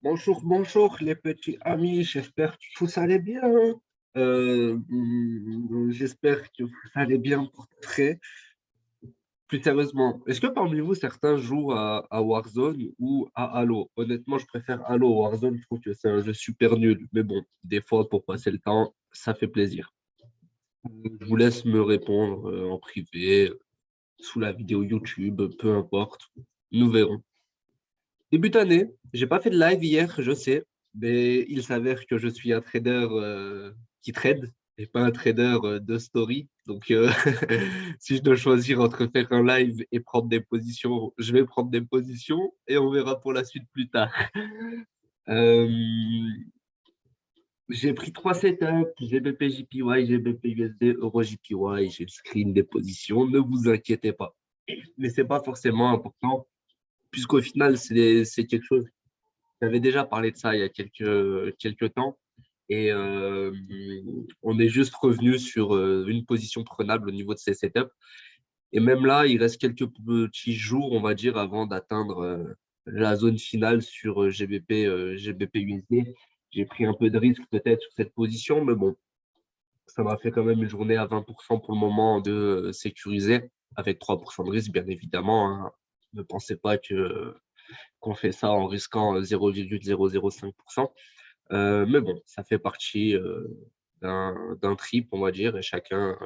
Bonjour les petits amis, j'espère que vous allez bien. J'espère que vous allez bien pour de vrai. Plus sérieusement, est-ce que parmi vous, certains jouent à Warzone ou à Halo? Honnêtement, je préfère Halo. Warzone, je trouve que c'est un jeu super nul. Mais bon, des fois, pour passer le temps, ça fait plaisir. Je vous laisse me répondre en privé, sous la vidéo YouTube, peu importe. Nous verrons. Début d'année, j'ai pas fait de live hier, je sais, mais il s'avère que je suis un trader qui trade et pas un trader de story. Donc, si je dois choisir entre faire un live et prendre des positions, je vais prendre des positions et on verra pour la suite plus tard. Euh, j'ai pris trois setups, GBP JPY, GBP USD, Euro JPY, j'ai le screen des positions, ne vous inquiétez pas. Mais c'est pas forcément important, puisqu'au final, c'est quelque chose. J'avais déjà parlé de ça il y a quelques temps et on est juste revenu sur une position prenable au niveau de ces setups. Et même là, il reste quelques petits jours, on va dire, avant d'atteindre la zone finale sur GBP USD. J'ai pris un peu de risque peut-être sur cette position, mais bon, ça m'a fait quand même une journée à 20% pour le moment de sécuriser, avec 3% de risque, bien évidemment, hein. Ne pensez pas qu'on fait ça en risquant 0,005%. Mais bon, ça fait partie d'un trip, on va dire, et chacun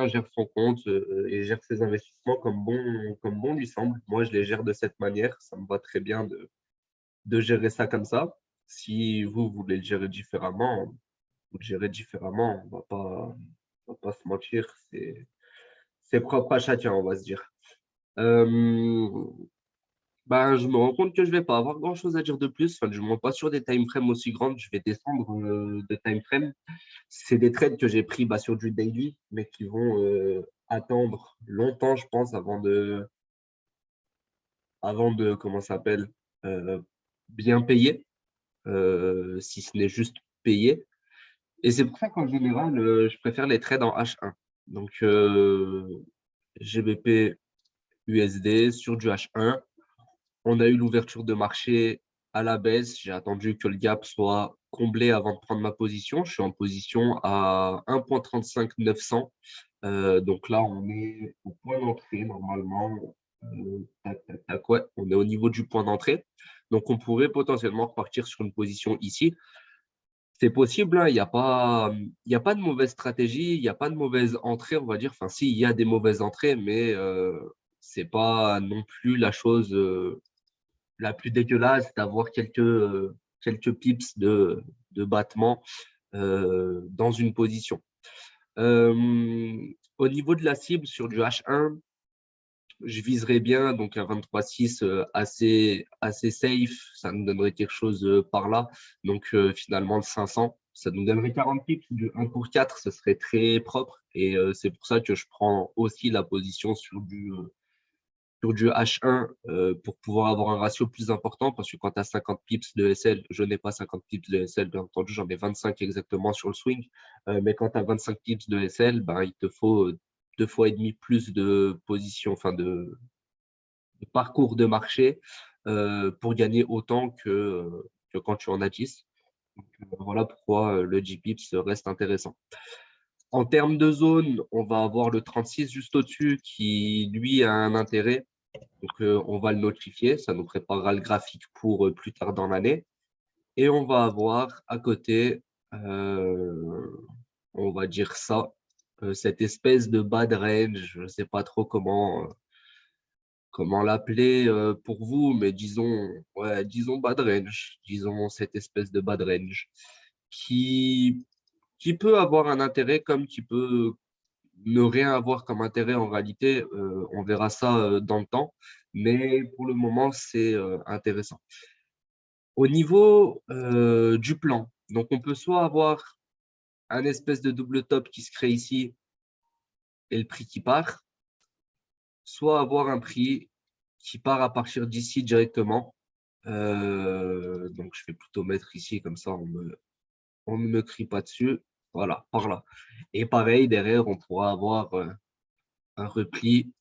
gère son compte et gère ses investissements comme bon lui semble. Moi, je les gère de cette manière. Ça me va très bien de gérer ça comme ça. Si vous voulez le gérer différemment, vous le gérez différemment. On va pas se mentir. C'est propre à chacun, on va se dire. Euh, Ben, je me rends compte que je vais pas avoir grand-chose à dire de plus. Enfin, je ne monte pas sur des time frames aussi grandes. Je vais descendre de time frame. C'est des trades que j'ai pris sur du daily, mais qui vont attendre longtemps, je pense, avant de comment ça s'appelle, euh, bien payer, si ce n'est juste payer. Et c'est pour ça qu'en général, je préfère les trades en H1. Donc, GBP USD sur du H1. On a eu l'ouverture de marché à la baisse. J'ai attendu que le gap soit comblé avant de prendre ma position. Je suis en position à 1,35 900. Donc là, on est au point d'entrée normalement. Tac, tac, tac, ouais, on est au niveau du point d'entrée. Donc on pourrait potentiellement repartir sur une position ici. C'est possible, hein, il y a pas de mauvaise stratégie, il n'y a pas de mauvaise entrée, on va dire. Enfin, si, il y a des mauvaises entrées, mais c'est pas non plus la chose la plus dégueulasse d'avoir quelques pips de battement dans une position. Euh, Au niveau de la cible sur du H1, je viserais bien donc un 23,6 assez safe. Ça nous donnerait quelque chose par là. Donc finalement, le 500, ça nous donnerait 40 pips. Du 1 pour 4, ce serait très propre. Et c'est pour ça que je prends aussi la position sur du H1 pour pouvoir avoir un ratio plus important parce que quand tu as 50 pips de SL, je n'ai pas 50 pips de SL, bien entendu, j'en ai 25 exactement sur le swing. Mais quand tu as 25 pips de SL, ben, il te faut deux fois et demi plus de position, enfin de parcours de marché pour gagner autant que quand tu en as 10. Donc, voilà pourquoi le G-Pips reste intéressant. En termes de zone, on va avoir le 36 juste au-dessus qui, lui, a un intérêt. Donc, on va le notifier. Ça nous préparera le graphique pour plus tard dans l'année. Et on va avoir à côté, on va dire ça, cette espèce de bad range. Je ne sais pas trop comment l'appeler pour vous, mais disons bad range. Disons cette espèce de bad range qui, qui peut avoir un intérêt comme qui peut ne rien avoir comme intérêt en réalité. On verra ça dans le temps. Mais pour le moment, c'est intéressant. Au niveau du plan, donc on peut soit avoir un espèce de double top qui se crée ici et le prix qui part, soit avoir un prix qui part à partir d'ici directement. Donc je vais plutôt mettre ici, comme ça on ne me crie pas dessus. Voilà, par là. Et pareil, derrière, on pourra avoir un repli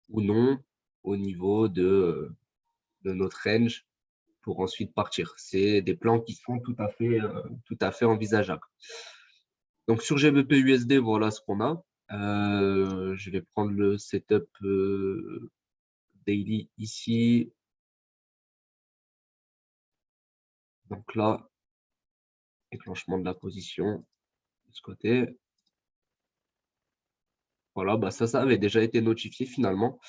ou non au niveau de notre range. pour ensuite partir. C'est des plans qui sont tout à fait envisageables. Donc sur GBP USD, voilà ce qu'on a. Je vais prendre le setup daily ici. Donc là, déclenchement de la position de ce côté. Voilà, bah ça avait déjà été notifié finalement.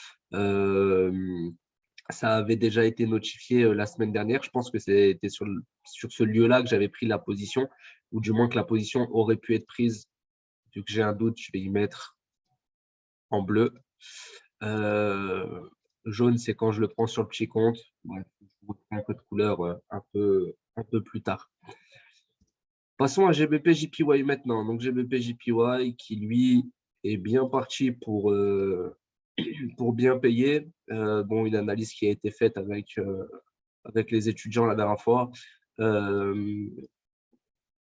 Ça avait déjà été notifié la semaine dernière. Je pense que c'était sur ce lieu-là que j'avais pris la position, ou du moins que la position aurait pu être prise. Vu que j'ai un doute, je vais y mettre en bleu. Jaune, c'est quand je le prends sur le petit compte. Bref, je vous ferai un peu de couleur un peu plus tard. Passons à GBP JPY maintenant. Donc GBP JPY qui lui est bien parti pour bien payer. Bon, une analyse qui a été faite avec les étudiants la dernière fois.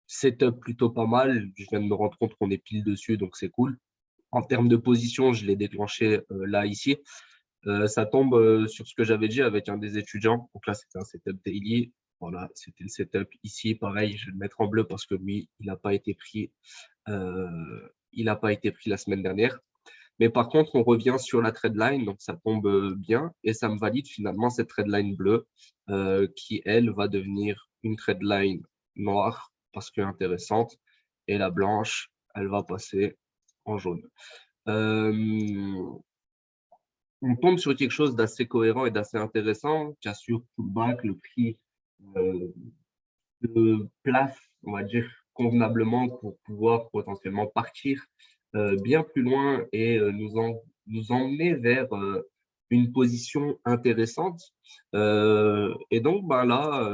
Setup plutôt pas mal. Je viens de me rendre compte qu'on est pile dessus, donc c'est cool. En termes de position, je l'ai déclenché là, ici. Ça tombe sur ce que j'avais dit avec un des étudiants. Donc là, c'était un setup daily. Voilà, c'était le setup ici. Pareil, je vais le mettre en bleu parce que lui, il n'a pas été pris. Il n'a pas été pris la semaine dernière. Mais par contre, on revient sur la trendline, donc ça tombe bien et ça me valide finalement cette trendline bleue qui, elle, va devenir une trendline noire parce que intéressante et la blanche, elle va passer en jaune. On tombe sur quelque chose d'assez cohérent et d'assez intéressant qui assure pullback, le prix de place, on va dire, convenablement pour pouvoir potentiellement partir bien plus loin et nous emmener vers une position intéressante. Et donc, ben là,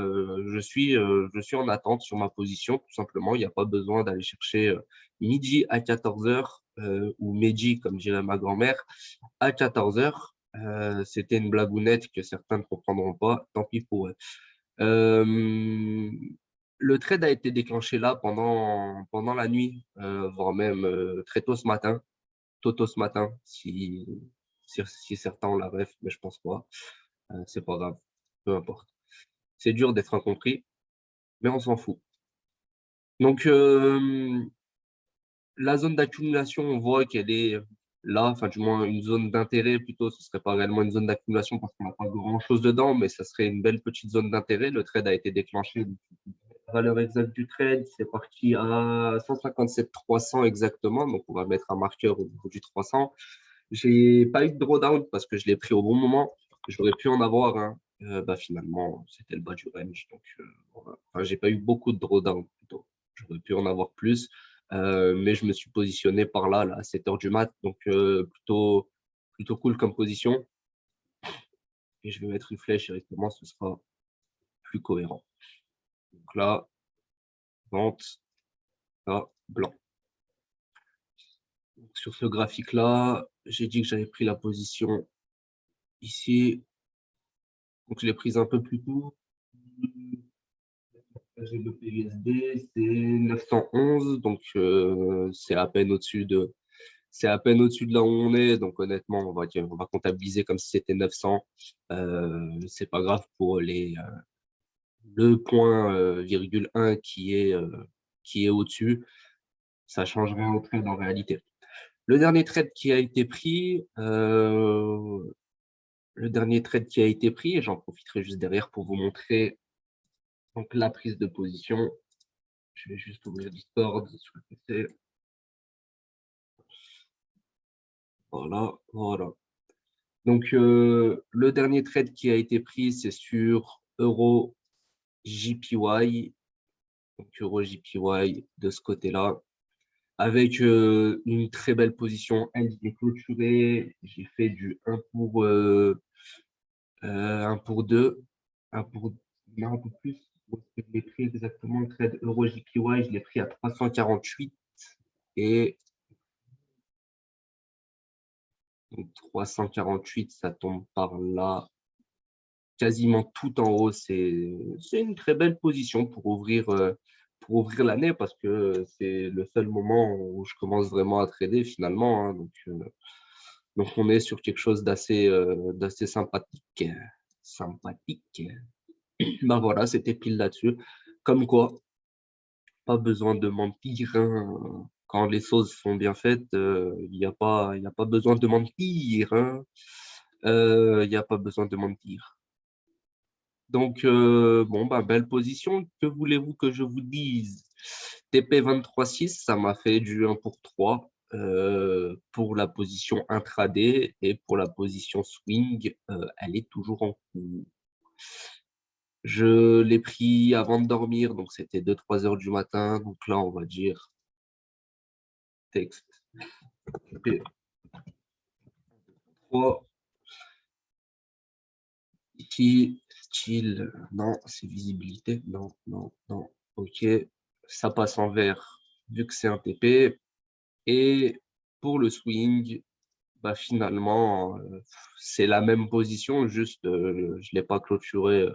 je suis en attente sur ma position, tout simplement. Il n'y a pas besoin d'aller chercher midi à 14 heures ou midi, comme dirait ma grand-mère, à 14 heures. C'était une blagounette que certains ne comprendront pas, tant pis pour eux. Le trade a été déclenché là pendant la nuit, voire même très tôt ce matin, tôt ce matin, si certains ont la ref, mais je pense pas. C'est pas grave, peu importe. C'est dur d'être incompris, mais on s'en fout. Donc, la zone d'accumulation, on voit qu'elle est là, enfin du moins une zone d'intérêt plutôt, ce serait pas réellement une zone d'accumulation parce qu'on n'a pas grand-chose dedans, mais ça serait une belle petite zone d'intérêt. Le trade a été déclenché. La valeur exacte du trade, c'est parti à 157 300 exactement, donc on va mettre un marqueur au niveau du 300. J'ai pas eu de drawdown parce que je l'ai pris au bon moment. J'aurais pu en avoir un. Bah, finalement, c'était le bas du range. Donc, voilà. Enfin, j'ai pas eu beaucoup de drawdown plutôt. J'aurais pu en avoir plus. Mais je me suis positionné par là, à 7 heures du mat. Donc, plutôt cool comme position. Et je vais mettre une flèche directement, ce sera plus cohérent. Donc là, vente, là, blanc. Donc, sur ce graphique-là, j'ai dit que j'avais pris la position ici. Donc, je l'ai prise un peu plus tôt. GBP USD, c'est 911, donc c'est à peine au-dessus de là où on est. Donc honnêtement, on va comptabiliser comme si c'était 900. C'est pas grave pour le point virgule 1 qui est au-dessus. Ça change rien au trade en réalité. Le dernier trade qui a été pris, et j'en profiterai juste derrière pour vous montrer donc la prise de position. Je vais juste ouvrir Discord sur le PC. Voilà, voilà. Donc, le dernier trade qui a été pris, c'est sur Euro JPY. Donc, Euro JPY de ce côté-là. Avec une très belle position. Elle, je l'ai clôturé. J'ai fait du 1 pour 2. 1 pour, non, un peu plus. Où est-ce que je l'ai pris exactement le trade Euro JPY? Je l'ai pris à 348 et donc 348, ça tombe par là, quasiment tout en haut. C'est une très belle position pour ouvrir l'année parce que c'est le seul moment où je commence vraiment à trader finalement, hein. Donc, on est sur quelque chose d'assez sympathique. Sympathique. Ben voilà, c'était pile là-dessus. Comme quoi, pas besoin de mentir, hein. Quand les choses sont bien faites, il y a pas besoin de mentir, hein. Il n'y a pas besoin de mentir. Donc, bon, bah, belle position. Que voulez-vous que je vous dise? TP 23-6, ça m'a fait du 1 pour 3 pour la position intraday et pour la position swing, elle est toujours en cours. Je l'ai pris avant de dormir, donc c'était 2-3 heures du matin. Donc là, on va dire texte TP 3, ici, style, non, c'est visibilité, non, non, non, ok, ça passe en vert vu que c'est un TP. Et pour le swing, bah finalement, c'est la même position, juste je l'ai pas clôturé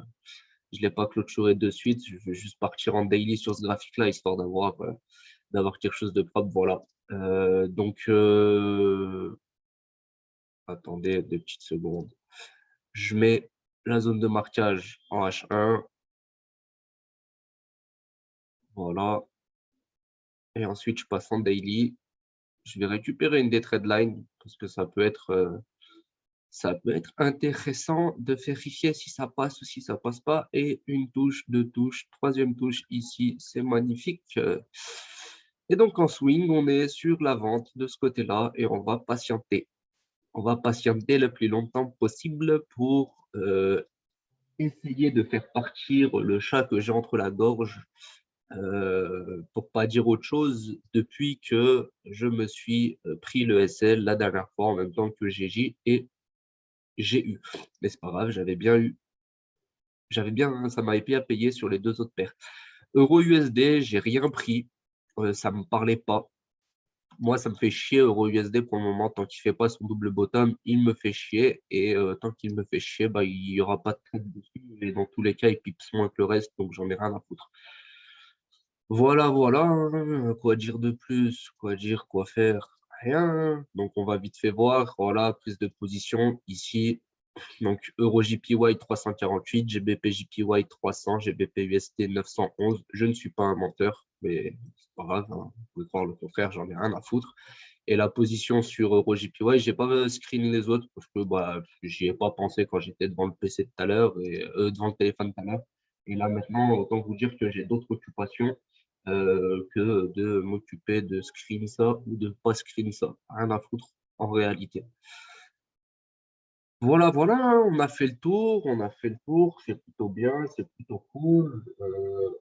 de suite. Je vais juste partir en daily sur ce graphique-là, histoire d'avoir quelque chose de propre. Voilà. Donc, attendez 2 petites secondes. Je mets la zone de marquage en H1. Voilà. Et ensuite, je passe en daily. Je vais récupérer une des trendlines parce que ça peut être intéressant de vérifier si ça passe ou si ça passe pas. Et une touche, deux touches, troisième touche ici, c'est magnifique. Et donc en swing, on est sur la vente de ce côté-là et on va patienter. On va patienter le plus longtemps possible pour essayer de faire partir le chat que j'ai entre la gorge, pour pas dire autre chose, depuis que je me suis pris le SL la dernière fois en même temps que GJ et j'ai eu. Mais c'est pas grave, ça m'avait bien payé sur les deux autres paires. Euro USD, j'ai rien pris. Ça me parlait pas. Moi, ça me fait chier Euro USD pour le moment. Tant qu'il fait pas son double bottom, il me fait chier. Et tant qu'il me fait chier, bah, il y aura pas de trade dessus. Et dans tous les cas, il pipe moins que le reste, donc j'en ai rien à foutre. Voilà, voilà, hein. Quoi dire de plus? Quoi dire, quoi faire? Rien. Donc on va vite fait voir. Voilà, prise de position ici. Donc, EuroJPY 348, GBP-JPY 300, GBP-USD 911. Je ne suis pas un menteur, mais c'est pas grave, hein. Vous pouvez croire le contraire, j'en ai rien à foutre. Et la position sur EuroJPY, j'ai pas screen les autres parce que bah, j'y ai pas pensé quand j'étais devant le PC tout à l'heure et devant le téléphone tout à l'heure. Et là maintenant, autant vous dire que j'ai d'autres occupations que de m'occuper de screen ça ou de pas screen ça. Rien à foutre en réalité. Voilà, voilà, on a fait le tour, c'est plutôt bien, c'est plutôt cool,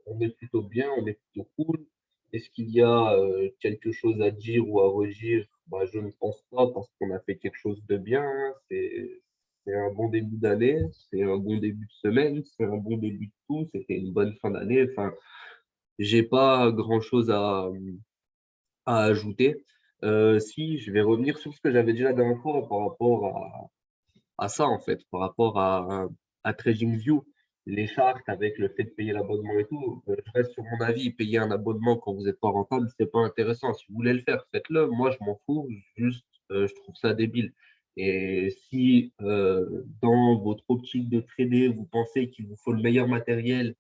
on est plutôt bien, on est plutôt cool. Est-ce qu'il y a quelque chose à dire ou à redire? Bah, je ne pense pas parce qu'on a fait quelque chose de bien, hein. C'est un bon début d'année, c'est un bon début de semaine, c'est un bon début de tout, c'était une bonne fin d'année. Enfin, j'ai pas grand-chose à ajouter. Si, je vais revenir sur ce que j'avais dit la dernière fois par rapport à ça, en fait, par rapport à TradingView, les chartes avec le fait de payer l'abonnement et tout. Je reste sur mon avis, payer un abonnement quand vous n'êtes pas rentable, c'est pas intéressant. Si vous voulez le faire, faites-le. Moi, je m'en fous, juste, je trouve ça débile. Et si dans votre optique de trader, vous pensez qu'il vous faut le meilleur matériel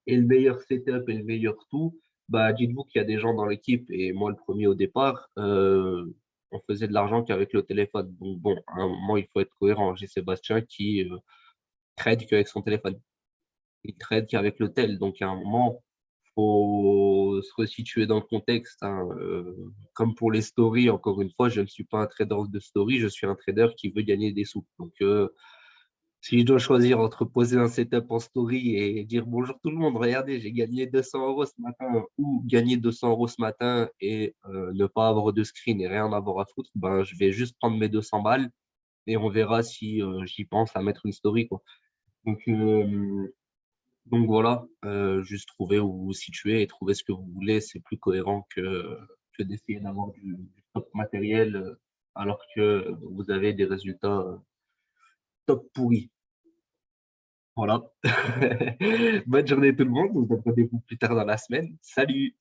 et le meilleur setup et le meilleur tout, bah, dites-vous qu'il y a des gens dans l'équipe, et moi le premier au départ, on faisait de l'argent qu'avec le téléphone. Donc bon, à un moment, il faut être cohérent. J'ai Sébastien qui trade qu'avec son téléphone. Il trade qu'avec le tel. Donc à un moment, faut se resituer dans le contexte, hein. Comme pour les stories, encore une fois, je ne suis pas un trader de story, je suis un trader qui veut gagner des sous. Donc si je dois choisir entre poser un setup en story et dire bonjour tout le monde, regardez, j'ai gagné 200 € ce matin, ou gagner 200 € ce matin et ne pas avoir de screen et rien avoir à foutre, ben, je vais juste prendre mes 200 balles et on verra si j'y pense à mettre une story, quoi. Donc, euh, donc voilà, juste trouver où vous vous situez et trouver ce que vous voulez, c'est plus cohérent que d'essayer d'avoir du top matériel alors que vous avez des résultats top pourris. Voilà. Bonne journée tout le monde. On se donne rendez-vous plus tard dans la semaine. Salut!